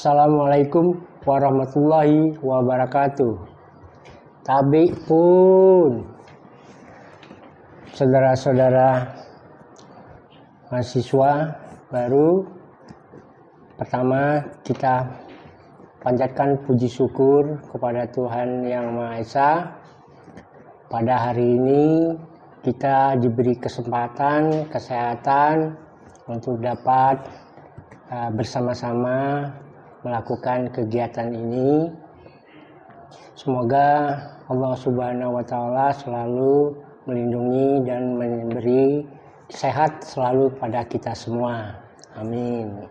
Assalamualaikum warahmatullahi wabarakatuh. Tabi pun, saudara-saudara mahasiswa baru, pertama kita panjatkan puji syukur kepada Tuhan Yang Maha Esa. Pada hari ini kita diberi kesempatan, kesehatan untuk dapat bersama-sama melakukan kegiatan ini. Semoga Allah Subhanahu wa Ta'ala selalu melindungi dan memberi sehat selalu pada kita semua. Amin.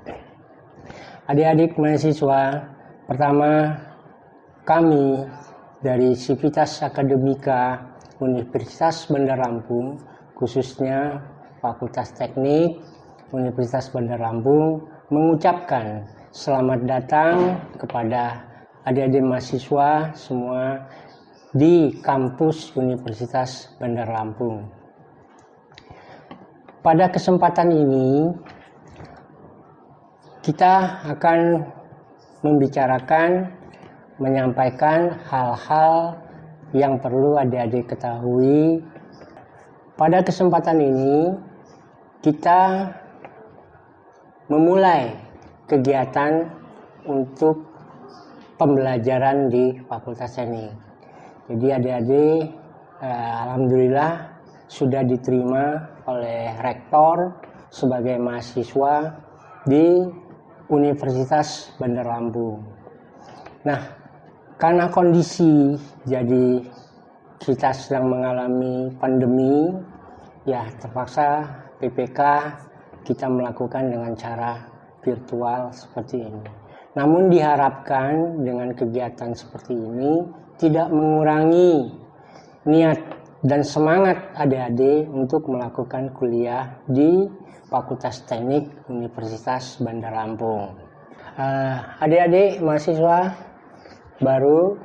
Adik-adik mahasiswa, pertama kami dari Sivitas Akademika Universitas Bandar Lampung, khususnya Fakultas Teknik Universitas Bandar Lampung, mengucapkan selamat datang kepada adik-adik mahasiswa semua di kampus Universitas Bandar Lampung. Pada kesempatan ini kita akan membicarakan, menyampaikan hal-hal yang perlu adik-adik ketahui. Pada kesempatan ini kita memulai kegiatan untuk pembelajaran di Fakultas Teknik. Jadi adik-adik alhamdulillah sudah diterima oleh rektor sebagai mahasiswa di Universitas Bandar Lampung. Nah, karena kondisi jadi kita sedang mengalami pandemi, ya terpaksa PPK kita melakukan dengan cara virtual seperti ini. Namun diharapkan dengan kegiatan seperti ini tidak mengurangi niat dan semangat adik-adik untuk melakukan kuliah di Fakultas Teknik Universitas Bandar Lampung. Adik-adik mahasiswa baru,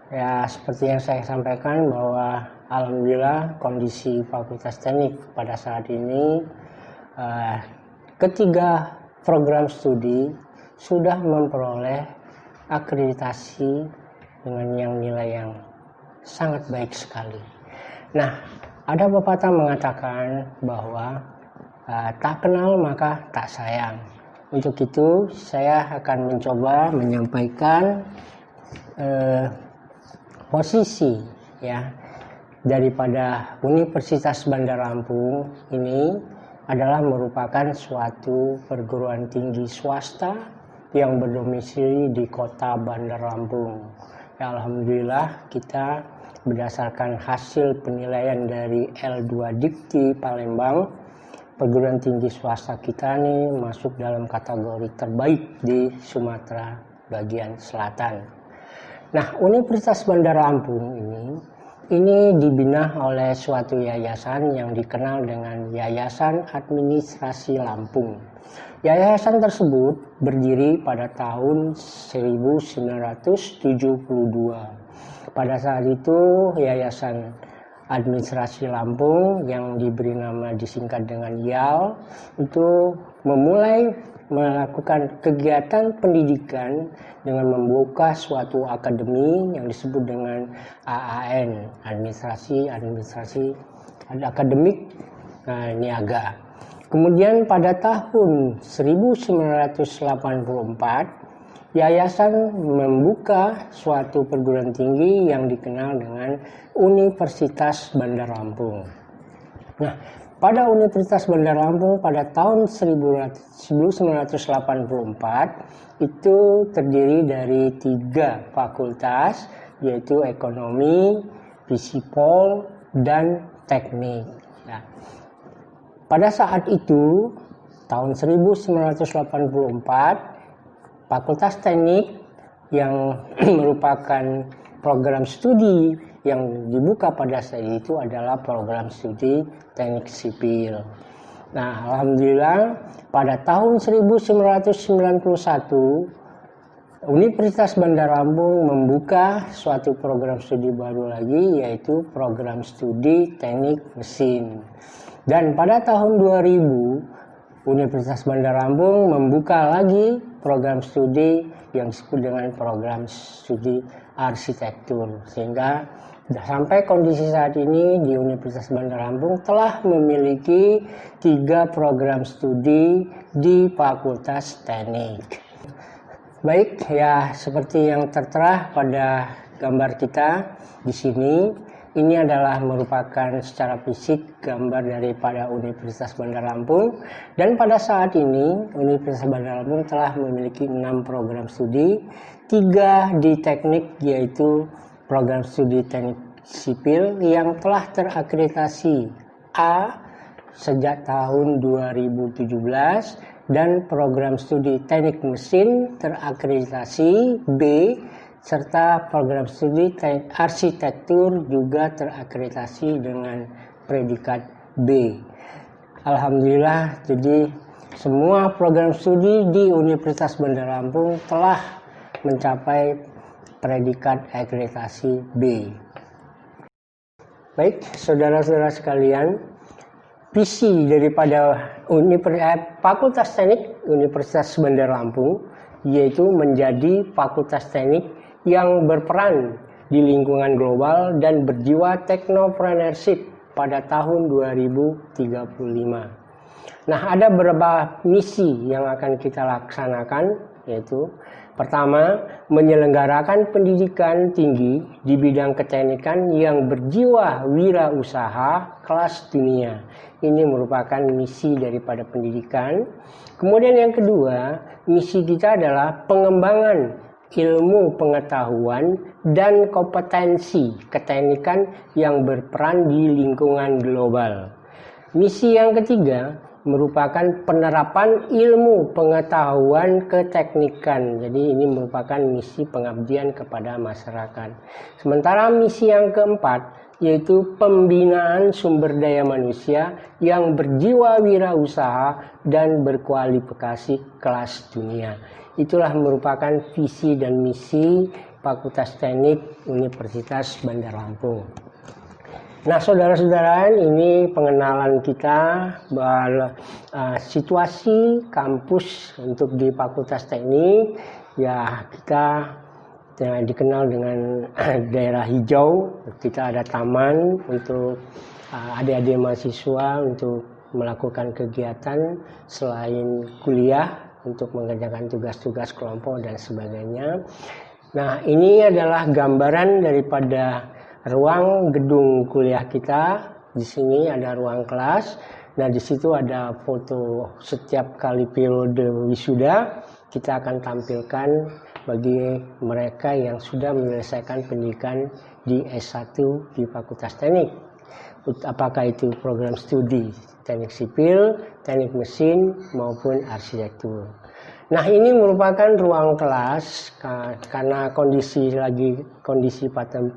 ya seperti yang saya sampaikan bahwa alhamdulillah kondisi Fakultas Teknik pada saat ini ketiga program studi sudah memperoleh akreditasi dengan nilai yang sangat baik sekali. Nah, ada pepatah mengatakan bahwa tak kenal maka tak sayang. Untuk itu saya akan mencoba menyampaikan posisi ya daripada Universitas Bandar Lampung ini adalah merupakan suatu perguruan tinggi swasta yang berdomisili di kota Bandar Lampung. Ya, alhamdulillah kita berdasarkan hasil penilaian dari L2 Dikti Palembang, perguruan tinggi swasta kita ini masuk dalam kategori terbaik di Sumatera bagian selatan. Nah, Universitas Bandar Lampung ini dibina oleh suatu yayasan yang dikenal dengan Yayasan Administrasi Lampung. Yayasan tersebut berdiri pada tahun 1972. Pada saat itu Yayasan Administrasi Lampung yang diberi nama disingkat dengan YAL itu memulai melakukan kegiatan pendidikan dengan membuka suatu akademi yang disebut dengan AAN, Administrasi Akademik Niaga. Kemudian pada tahun 1984 yayasan membuka suatu perguruan tinggi yang dikenal dengan Universitas Bandar Lampung. Nah, pada Universitas Bandar Lampung pada tahun 1984 itu terdiri dari 3 fakultas, yaitu ekonomi, fisipol, dan teknik. Nah, pada saat itu tahun 1984 Fakultas Teknik yang merupakan program studi yang dibuka pada saat itu adalah program studi teknik sipil. Nah, alhamdulillah pada tahun 1991 Universitas Bandar Lampung membuka suatu program studi baru lagi, yaitu program studi teknik mesin. Dan pada tahun 2000 Universitas Bandar Lampung membuka lagi program studi yang disebut dengan program studi arsitektur, sehingga sampai kondisi saat ini di Universitas Bandar Lampung telah memiliki 3 program studi di Fakultas Teknik. Baik, ya seperti yang tertera pada gambar kita di sini, ini adalah merupakan secara fisik gambar daripada Universitas Bandar Lampung, dan pada saat ini Universitas Bandar Lampung telah memiliki 6 program studi, 3 di teknik yaitu program studi teknik sipil yang telah terakreditasi A sejak tahun 2017, dan program studi teknik mesin terakreditasi B, serta program studi teknik arsitektur juga terakreditasi dengan predikat B. Alhamdulillah, jadi semua program studi di Universitas Bandar Lampung telah mencapai predikat akreditasi B. Baik, saudara-saudara sekalian, visi daripada Fakultas Teknik Universitas Bandar Lampung yaitu menjadi fakultas teknik yang berperan di lingkungan global dan berjiwa teknopreneurship pada tahun 2035. Nah, ada beberapa misi yang akan kita laksanakan, yaitu pertama, menyelenggarakan pendidikan tinggi di bidang keteknikan yang berjiwa wirausaha kelas dunia. Ini merupakan misi daripada pendidikan. Kemudian yang kedua, misi kita adalah pengembangan ilmu pengetahuan dan kompetensi keteknikan yang berperan di lingkungan global. Misi yang ketiga merupakan penerapan ilmu pengetahuan keteknikan. Jadi ini merupakan misi pengabdian kepada masyarakat. Sementara misi yang keempat yaitu pembinaan sumber daya manusia yang berjiwa wirausaha dan berkualifikasi kelas dunia. Itulah merupakan visi dan misi Fakultas Teknik Universitas Bandar Lampung. Nah, saudara-saudara, ini pengenalan kita bahwa situasi kampus untuk di Fakultas Teknik, ya kita dikenal dengan daerah hijau. Kita ada taman untuk adik-adik mahasiswa untuk melakukan kegiatan selain kuliah, untuk mengerjakan tugas-tugas kelompok dan sebagainya. Nah, ini adalah gambaran daripada ruang gedung kuliah kita. Di sini ada ruang kelas. Nah, di situ ada foto setiap kali periode wisuda. Kita akan tampilkan bagi mereka yang sudah menyelesaikan pendidikan di S1 di Fakultas Teknik. Apakah itu program studi teknik sipil, teknik mesin, maupun arsitektur. Nah, ini merupakan ruang kelas karena kondisi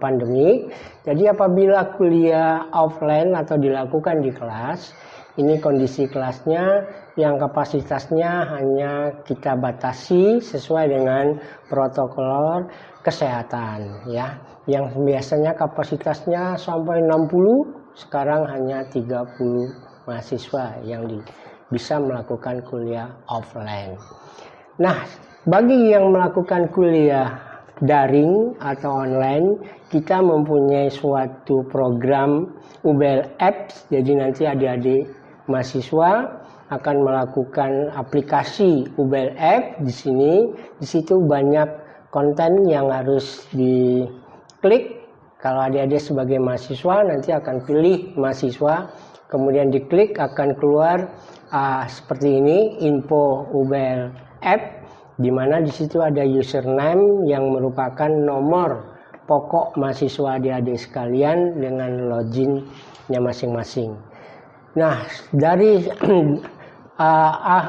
pandemi. Jadi apabila kuliah offline atau dilakukan di kelas, ini kondisi kelasnya yang kapasitasnya hanya kita batasi sesuai dengan protokol kesehatan, ya. Yang biasanya kapasitasnya sampai 60, sekarang hanya 30 mahasiswa yang bisa melakukan kuliah offline. Nah, bagi yang melakukan kuliah daring atau online, kita mempunyai suatu program UBL Apps. Jadi nanti adik-adik mahasiswa akan melakukan aplikasi UBL App di sini. Di situ banyak konten yang harus diklik. Kalau adik-adik sebagai mahasiswa nanti akan pilih mahasiswa, kemudian diklik akan keluar seperti ini, info UBL App, di mana di situ ada username yang merupakan nomor pokok mahasiswa adik-adik sekalian dengan loginnya masing-masing. Nah, dari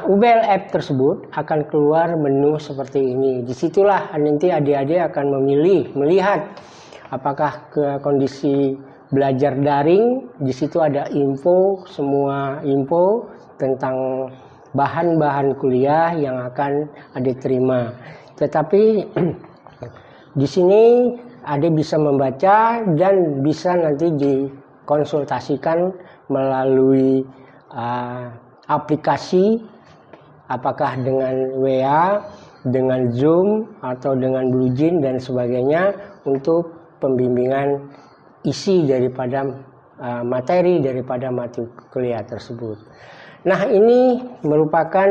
UBL App tersebut akan keluar menu seperti ini. Disitulah nanti adik-adik akan melihat apakah ke kondisi belajar daring. Di situ ada info, semua info tentang bahan-bahan kuliah yang akan adik terima. Tetapi di sini adik bisa membaca dan bisa nanti dikonsultasikan melalui aplikasi, apakah dengan WA dengan Zoom atau dengan BlueJeans dan sebagainya untuk pembimbingan isi daripada materi daripada mata kuliah tersebut. Nah, ini merupakan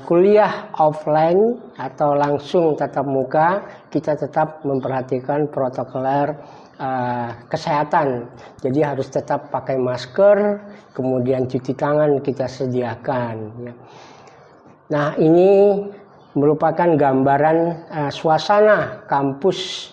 kuliah offline atau langsung tatap muka. Kita tetap memperhatikan protokoler kesehatan. Jadi harus tetap pakai masker, kemudian cuci tangan kita sediakan. Nah, ini merupakan gambaran suasana kampus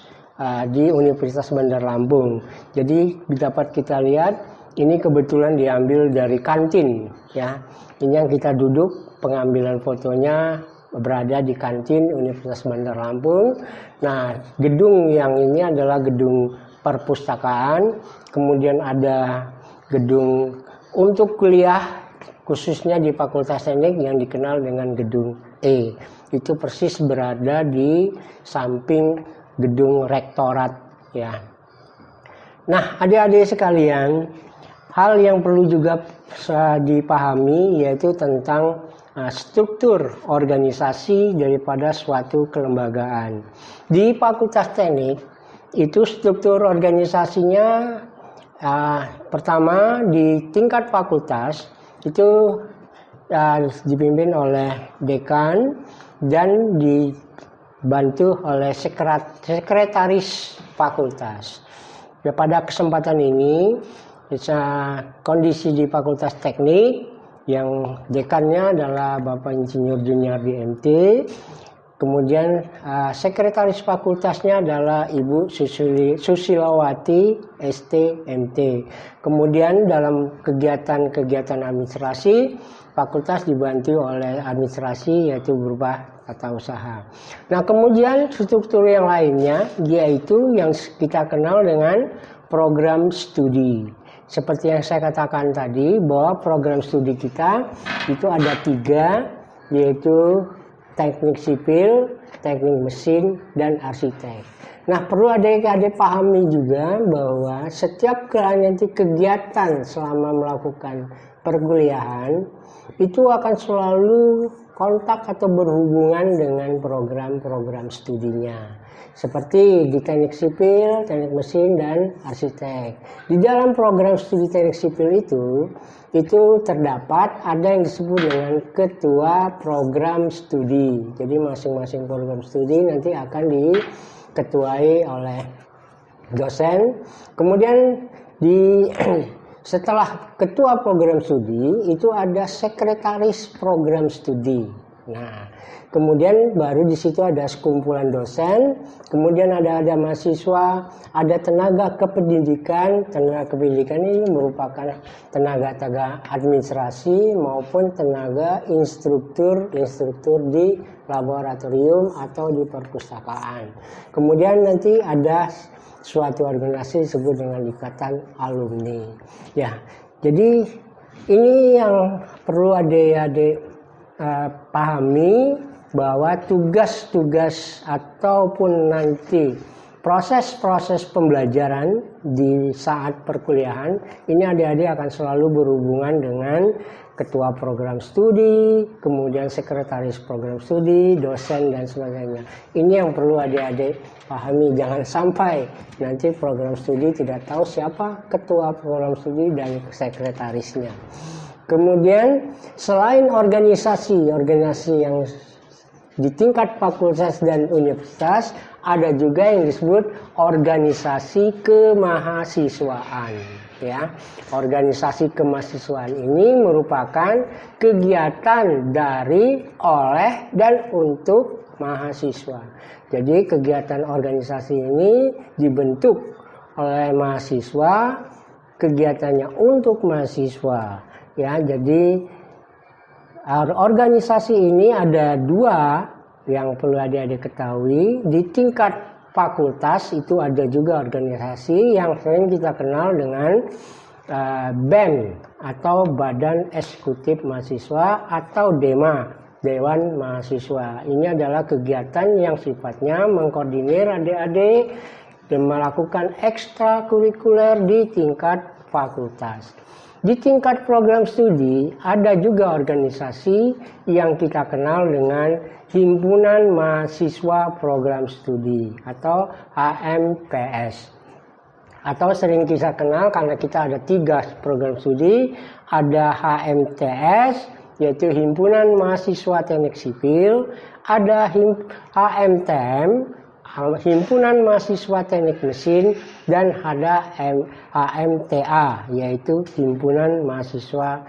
di Universitas Bandar Lampung. Jadi dapat kita lihat ini kebetulan diambil dari kantin ya. Ini yang kita duduk, pengambilan fotonya berada di kantin Universitas Bandar Lampung. Nah, gedung yang ini adalah gedung perpustakaan, kemudian ada gedung untuk kuliah khususnya di Fakultas Teknik yang dikenal dengan gedung E. Itu persis berada di samping gedung rektorat ya. Nah, adik-adik sekalian, hal yang perlu juga dipahami yaitu tentang struktur organisasi daripada suatu kelembagaan. Di Fakultas Teknik itu struktur organisasinya pertama di tingkat fakultas itu dipimpin oleh dekan dan dibantu oleh sekretaris fakultas. Ya, pada kesempatan ini kondisi di Fakultas Teknik yang dekannya adalah Bapak Insinyur Junior DMT, kemudian sekretaris fakultasnya adalah Ibu Susilawati STMT. Kemudian dalam kegiatan-kegiatan administrasi, fakultas dibantu oleh administrasi yaitu berupa tata usaha. Nah, kemudian struktur yang lainnya yaitu yang kita kenal dengan program studi. Seperti yang saya katakan tadi bahwa program studi kita itu ada 3, yaitu teknik sipil, teknik mesin, dan arsitek. Nah, perlu adik-adik pahami juga bahwa setiap nanti kegiatan selama melakukan perkuliahan itu akan selalu kontak atau berhubungan dengan program-program studinya. Seperti di teknik sipil, teknik mesin, dan arsitek. Di dalam program studi teknik sipil itu terdapat ada yang disebut dengan ketua program studi. Jadi masing-masing program studi nanti akan diketuai oleh dosen. Kemudian setelah ketua program studi itu ada sekretaris program studi. Nah, kemudian baru di situ ada sekumpulan dosen, kemudian ada mahasiswa, ada tenaga kependidikan. Tenaga kependidikan ini merupakan tenaga administrasi maupun tenaga instruktur di laboratorium atau di perpustakaan. Kemudian nanti ada suatu organisasi disebut dengan ikatan alumni. Ya, jadi ini yang perlu adik-adik pahami bahwa tugas-tugas ataupun nanti proses-proses pembelajaran di saat perkuliahan ini adik-adik akan selalu berhubungan dengan ketua program studi, kemudian sekretaris program studi, dosen dan sebagainya. Ini yang perlu adik-adik pahami, jangan sampai nanti program studi tidak tahu siapa ketua program studi dan sekretarisnya. Kemudian selain organisasi yang di tingkat fakultas dan universitas, ada juga yang disebut organisasi kemahasiswaan. Ya, organisasi kemahasiswaan ini merupakan kegiatan dari, oleh, dan untuk mahasiswa. Jadi kegiatan organisasi ini dibentuk oleh mahasiswa, kegiatannya untuk mahasiswa. Ya, jadi organisasi ini ada 2 yang perlu adik-adik ketahui. Di tingkat fakultas itu ada juga organisasi yang sering kita kenal dengan BEM atau Badan Eksekutif Mahasiswa atau DEMA, Dewan Mahasiswa. Ini adalah kegiatan yang sifatnya mengkoordinir adik-adik dan melakukan ekstrakurikuler di tingkat fakultas. Di tingkat program studi ada juga organisasi yang kita kenal dengan Himpunan Mahasiswa Program Studi atau HMPS. Atau sering kita kenal karena kita ada 3 program studi, ada HMTS yaitu Himpunan Mahasiswa Teknik Sipil, ada HMTM Himpunan Mahasiswa Teknik Mesin, dan ada HMTA yaitu Himpunan Mahasiswa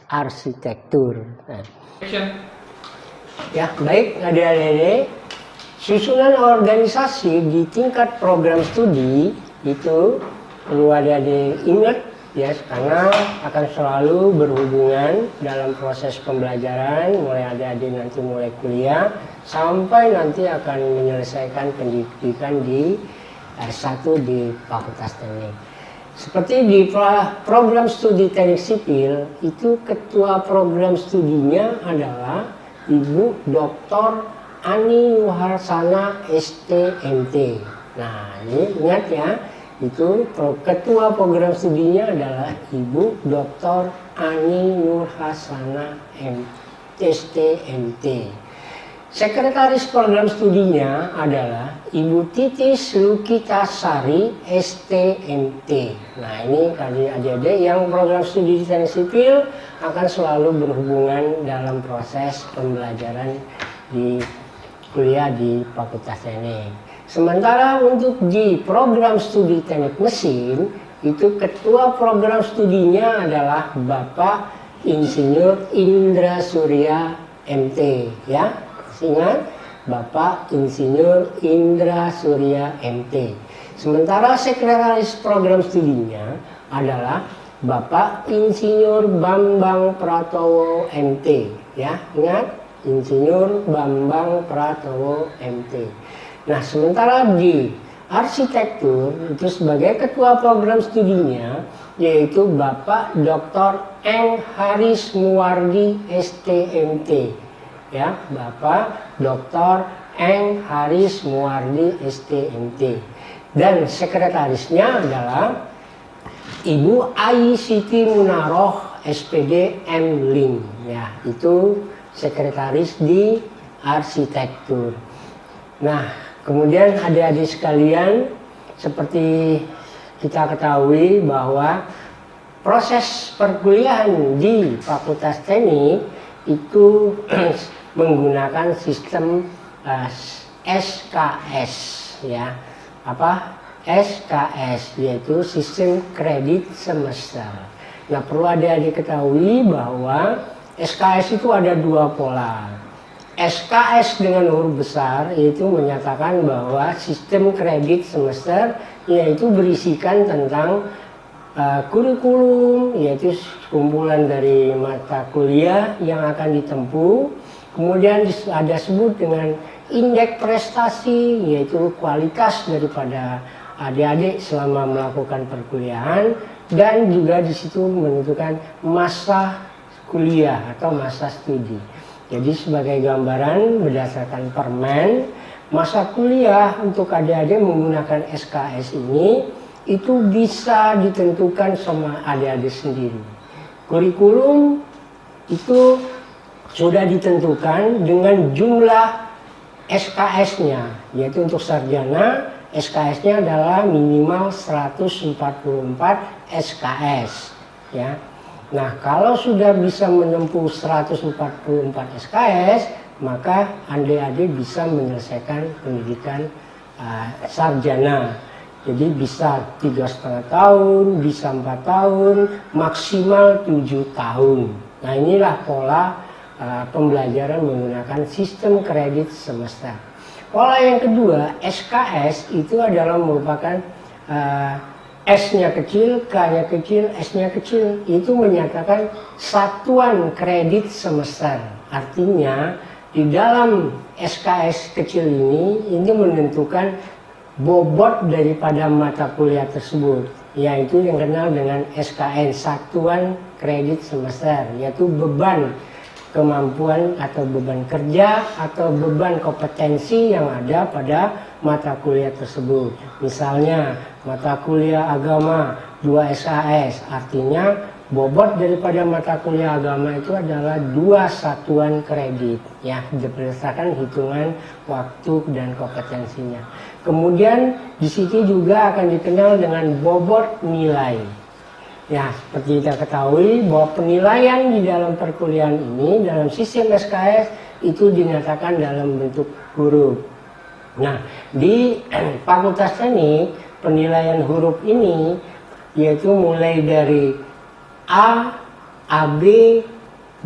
Arsitektur. Nah. Ya, baik adik-adik, susunan organisasi di tingkat program studi itu perlu adik-adik ingat ya, karena akan selalu berhubungan dalam proses pembelajaran mulai adik-adik nanti mulai kuliah sampai nanti akan menyelesaikan pendidikan di S1 di Fakultas Teknik. Seperti di program studi Teknik Sipil itu ketua program studinya adalah Ibu Dr. Ani Nuharsana STMT. Nah, ini ingat ya. Itu ketua program studinya adalah Ibu Dr. Ani Nurhasana STMT. Sekretaris program studinya adalah Ibu Titis Lukitasari STMT. Nah, ini adik-adik yang program studi di Teknik Sipil akan selalu berhubungan dalam proses pembelajaran di kuliah di Fakultas Teknik. Sementara untuk di program studi Teknik Mesin, itu ketua program studinya adalah Bapak Insinyur Indra Surya MT, ya. Ingat, Bapak Insinyur Indra Surya MT. Sementara sekretaris program studinya adalah Bapak Insinyur Bambang Pratowo MT, ya. Ingat, Insinyur Bambang Pratowo MT. Nah, sementara di arsitektur itu sebagai ketua program studinya yaitu Bapak Dr. Eng Haris Muwardi STMT. Ya, Bapak Dr. Eng Haris Muwardi STMT. Dan sekretarisnya adalah Ibu Ai Siti Munaroh SPD M Lim. Ya, itu sekretaris di arsitektur. Nah, kemudian adik-adik sekalian, seperti kita ketahui bahwa proses perkuliahan di Fakultas Teknik itu menggunakan sistem SKS, ya. Apa? SKS, yaitu sistem kredit semester. Nah, perlu adik-adik ketahui bahwa SKS itu ada 2 pola. SKS dengan huruf besar yaitu menyatakan bahwa sistem kredit semester yaitu berisikan tentang kurikulum, yaitu kumpulan dari mata kuliah yang akan ditempuh. Kemudian ada sebut dengan indeks prestasi, yaitu kualitas daripada adik-adik selama melakukan perkuliahan, dan juga di situ menentukan masa kuliah atau masa studi. Jadi sebagai gambaran berdasarkan permen, masa kuliah untuk adik-adik menggunakan SKS ini itu bisa ditentukan sama adik-adik sendiri. Kurikulum itu sudah ditentukan dengan jumlah SKS-nya, yaitu untuk sarjana SKS-nya adalah minimal 144 SKS, ya. Nah, kalau sudah bisa menempuh 144 SKS, maka adik-adik bisa menyelesaikan pendidikan sarjana. Jadi bisa 3,5 tahun, bisa 4 tahun, maksimal 7 tahun. Nah, inilah pola pembelajaran menggunakan sistem kredit semester. Pola yang kedua, SKS itu adalah merupakan S-nya kecil, K-nya kecil, S-nya kecil. Itu menyatakan satuan kredit semester. Artinya di dalam SKS kecil ini menentukan bobot daripada mata kuliah tersebut, yaitu yang kenal dengan SKN, satuan kredit semester, yaitu beban kemampuan atau beban kerja atau beban kompetensi yang ada pada mata kuliah tersebut. Misalnya mata kuliah agama 2 SKS, artinya bobot daripada mata kuliah agama itu adalah 2 satuan kredit, ya, berdasarkan hitungan waktu dan kompetensinya. Kemudian di situ juga akan dikenal dengan bobot nilai. Ya, seperti kita ketahui bahwa penilaian di dalam perkuliahan ini dalam sistem SKS itu dinyatakan dalam bentuk huruf. Nah, di Fakultas Teknik penilaian huruf ini yaitu mulai dari A, AB,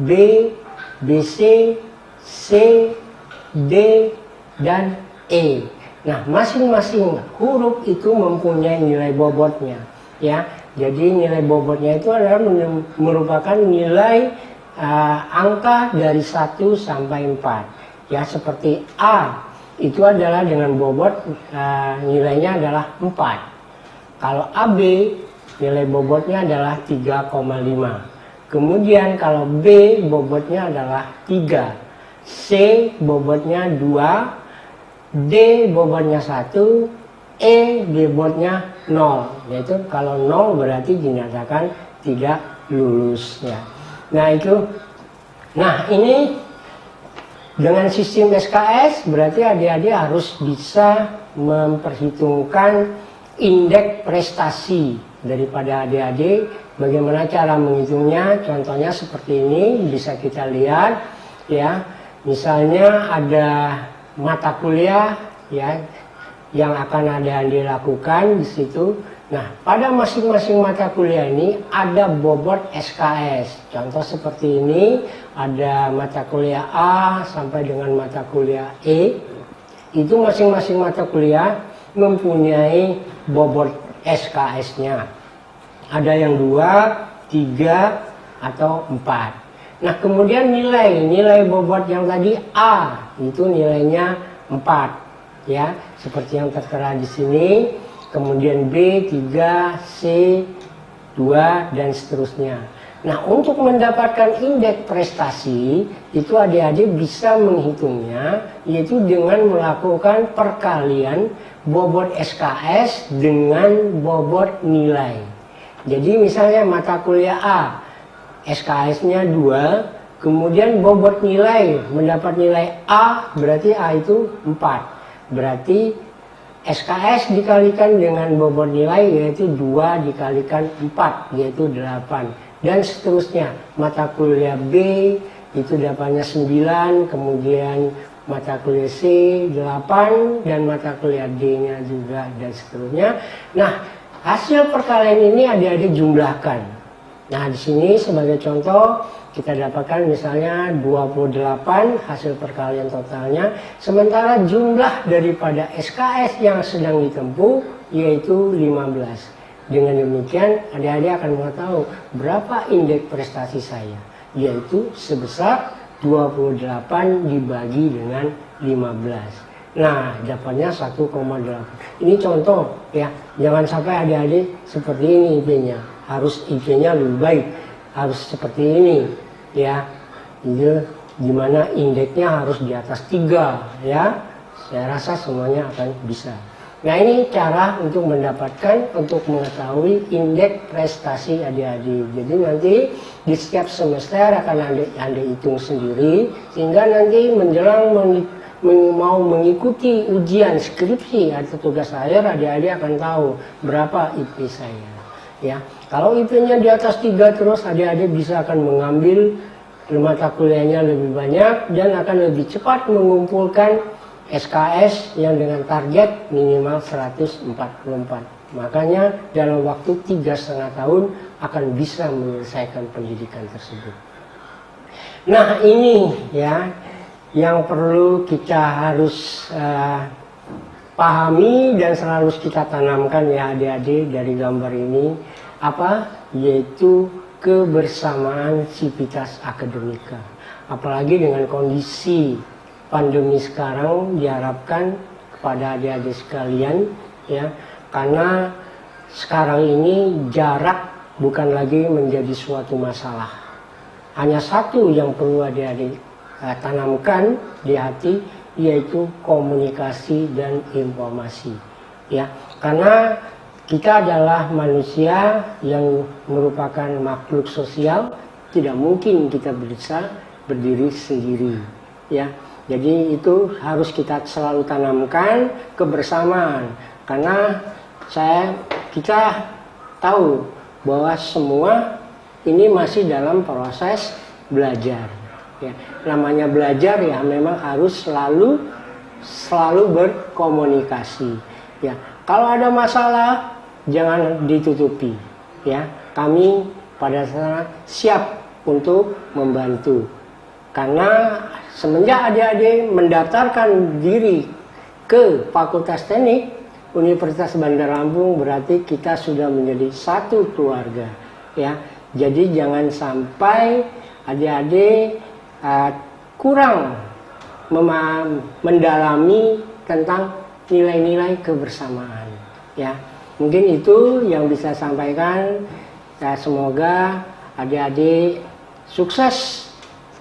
B, BC, C, D, dan E. Nah, masing-masing huruf itu mempunyai nilai bobotnya, ya. Jadi nilai bobotnya itu adalah merupakan nilai angka dari 1 sampai 4. Ya, seperti A itu adalah dengan bobot nilainya adalah 4. Kalau AB nilai bobotnya adalah 3,5. Kemudian kalau B bobotnya adalah 3. C bobotnya 2. D bobotnya 1. E bobotnya 0. Yaitu kalau 0 berarti dinyatakan tidak lulus, ya. Nah ini dengan sistem SKS berarti adik-adik harus bisa memperhitungkan indeks prestasi daripada adik-adik. Bagaimana cara menghitungnya? Contohnya seperti ini, bisa kita lihat, ya. Misalnya ada mata kuliah, ya, yang akan adik-adik lakukan di situ. Nah, pada masing-masing mata kuliah ini ada bobot SKS. Contoh seperti ini, ada mata kuliah A sampai dengan mata kuliah E. Itu masing-masing mata kuliah mempunyai bobot SKS-nya. Ada yang 2, 3, atau 4. Nah, kemudian nilai bobot yang tadi A itu nilainya 4, ya, seperti yang tertera di sini. Kemudian B 3, C 2, dan seterusnya. Nah, untuk mendapatkan indeks prestasi itu adik-adik bisa menghitungnya yaitu dengan melakukan perkalian bobot SKS dengan bobot nilai. Jadi misalnya mata kuliah A SKS-nya 2, kemudian bobot nilai mendapat nilai A, berarti A itu 4. Berarti SKS dikalikan dengan bobot nilai yaitu 2 dikalikan 4 yaitu 8. Dan seterusnya, mata kuliah B itu dapatnya 9, kemudian mata kuliah C 8, dan mata kuliah D-nya juga, dan seterusnya. Nah, hasil perkalian ini adik-adik jumlahkan. Nah, di sini sebagai contoh kita dapatkan misalnya 28 hasil perkalian totalnya, sementara jumlah daripada SKS yang sedang ditempuh yaitu 15. Dengan demikian adik-adik akan mengetahui berapa indeks prestasi saya, yaitu sebesar 28 dibagi dengan 15. Nah, dapatnya 1,8. Ini contoh, ya. Jangan sampai adik-adik seperti ini IP-nya. Harus IP-nya lebih baik. Harus seperti ini, ya. Itu dimana indeksnya harus di atas 3, ya. Saya rasa semuanya akan bisa. Nah, ini cara untuk mendapatkan, untuk mengetahui indeks prestasi adik-adik. Jadi nanti di setiap semester akan adik hitung sendiri, sehingga nanti menjelang mau mengikuti ujian skripsi atau tugas akhir, adik-adik akan tahu berapa IP saya. Ya, kalau IP-nya di atas 3 terus, adik-adik bisa akan mengambil mata kuliahnya lebih banyak dan akan lebih cepat mengumpulkan SKS yang dengan target minimal 144. Makanya dalam waktu 3,5 tahun akan bisa menyelesaikan pendidikan tersebut. Nah, ini ya yang perlu kita harus pahami dan selalu kita tanamkan, ya adik-adik, dari gambar ini apa? Yaitu kebersamaan sivitas akademika. Apalagi dengan kondisi pandemi sekarang, diharapkan kepada adik-adik sekalian, ya, karena sekarang ini jarak bukan lagi menjadi suatu masalah. Hanya satu yang perlu adik-adik tanamkan di hati, yaitu komunikasi dan informasi, ya. Karena kita adalah manusia yang merupakan makhluk sosial, tidak mungkin kita bisa berdiri sendiri, ya. Jadi itu harus kita selalu tanamkan kebersamaan, karena kita tahu bahwa semua ini masih dalam proses belajar, ya. Namanya belajar ya memang harus selalu berkomunikasi, ya. Kalau ada masalah jangan ditutupi, ya. Kami pada sana siap untuk membantu, karena semenjak adik-adik mendaftarkan diri ke Fakultas Teknik Universitas Bandar Lampung, berarti kita sudah menjadi satu keluarga, ya. Jadi jangan sampai adik-adik kurang mendalami tentang nilai-nilai kebersamaan, ya. Mungkin itu yang bisa sampaikan. Ya, semoga adik-adik sukses,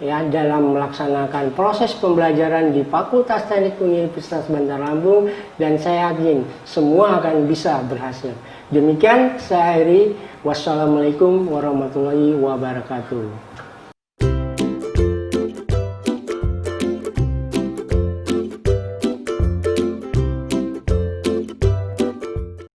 ya, dalam melaksanakan proses pembelajaran di Fakultas Teknik Universitas Bandar Lampung, dan saya yakin semua akan bisa berhasil. Demikian saya akhiri. Wassalamualaikum warahmatullahi wabarakatuh.